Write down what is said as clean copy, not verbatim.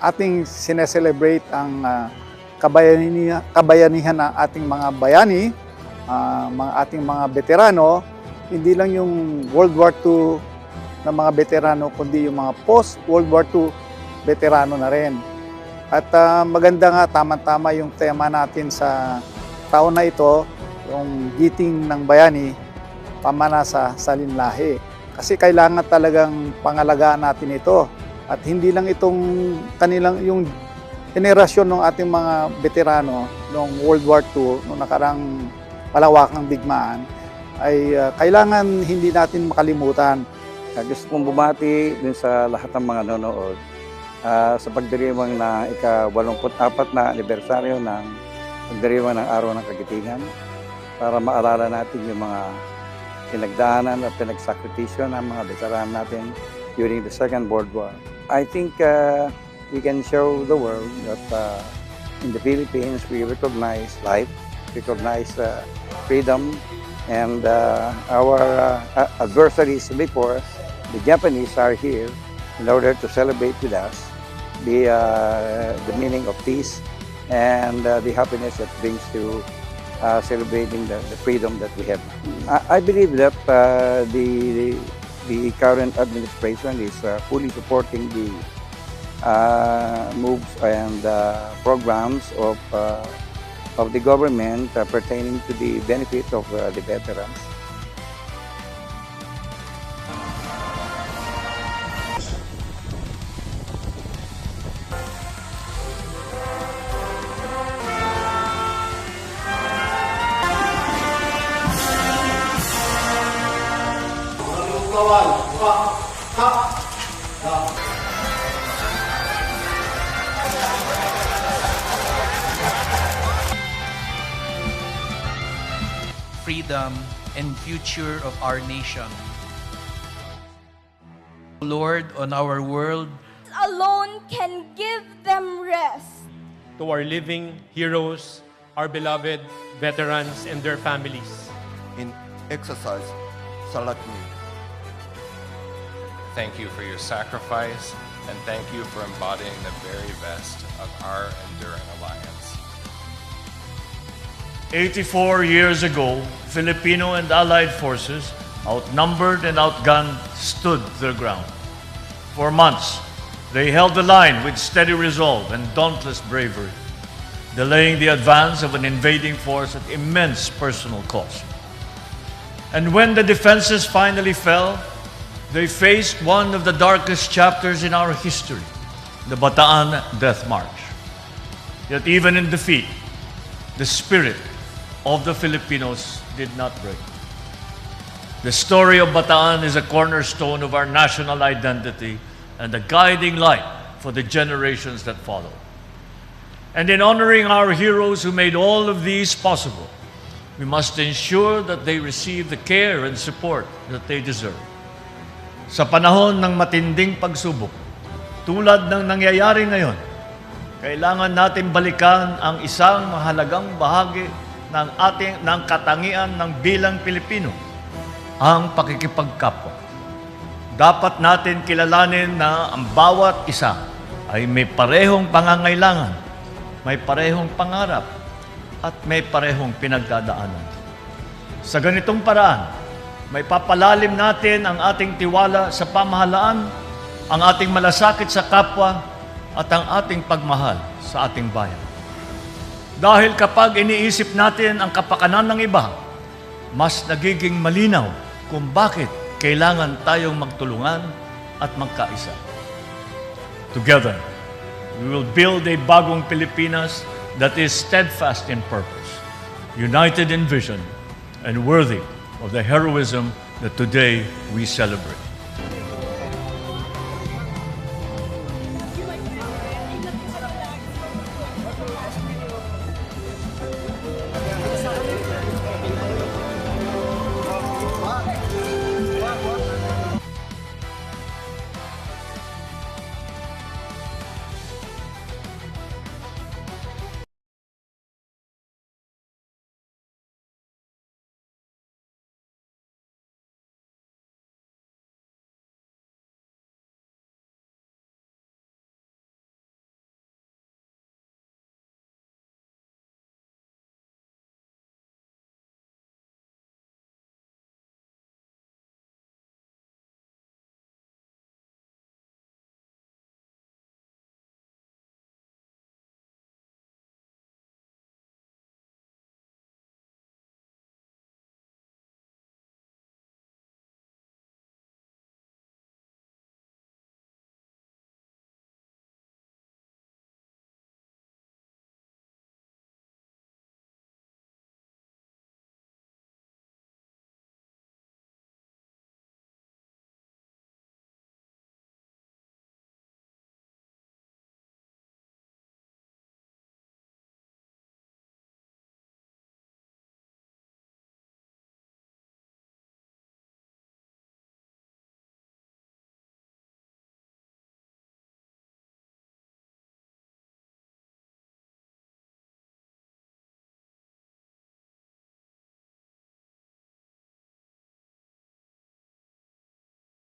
ating sineselebrate ang kabayanihan ng ating mga bayani, ating mga veterano, hindi lang yung World War II na mga veterano, kundi yung mga post-World War II veterano na rin. At maganda nga, tama-tama yung tema natin sa taon na ito, yung giting ng bayani, pamana sa salinlahi. Kasi kailangan talagang pangalagaan natin ito. At hindi lang itong kanilang, yung henerasyon ng ating mga veterano noong World War II, noong nakarang palawakang digmaan, ay kailangan hindi natin makalimutan. Gusto kong bumati din sa lahat ng mga nanonood sa pagdiriwang na ika-84 na anibersaryo ng pagdiriwang ng Araw ng Kagitingan para maalala natin yung mga pinagdaanan at pinagsakripisyo ng mga veteran natin during the Second World War. I think we can show the world that in the Philippines we recognize life, recognize freedom, and our adversaries before, the Japanese, are here in order to celebrate with us the meaning of peace and the happiness that brings to celebrating the freedom that we have. I believe that the current administration is fully supporting the moves and programs of the government pertaining to the benefit of the veterans. Freedom and future of our nation. Lord, on our world, alone can give them rest. To our living heroes, our beloved veterans and their families. In exercise, salute me. Thank you for your sacrifice, and thank you for embodying the very best of our enduring alliance. 84 years ago, Filipino and Allied forces, outnumbered and outgunned, stood their ground. For months, they held the line with steady resolve and dauntless bravery, delaying the advance of an invading force at immense personal cost. And when the defenses finally fell, they faced one of the darkest chapters in our history, the Bataan Death March. Yet even in defeat, the spirit of the Filipinos did not break. The story of Bataan is a cornerstone of our national identity and a guiding light for the generations that follow. And in honoring our heroes who made all of these possible, we must ensure that they receive the care and support that they deserve. Sa panahon ng matinding pagsubok, tulad ng nangyayari ngayon, kailangan natin balikan ang isang mahalagang bahagi ng katangian ng bilang Pilipino, ang pakikipagkapwa. Dapat natin kilalanin na ang bawat isa ay may parehong pangangailangan, may parehong pangarap, at may parehong pinagdadaanan. Sa ganitong paraan, may papalalim natin ang ating tiwala sa pamahalaan, ang ating malasakit sa kapwa, at ang ating pagmahal sa ating bayan. Dahil kapag iniisip natin ang kapakanan ng iba, mas nagiging malinaw kung bakit kailangan tayong magtulungan at magkaisa. Together, we will build a bagong Pilipinas that is steadfast in purpose, united in vision, and worthy of the heroism that today we celebrate.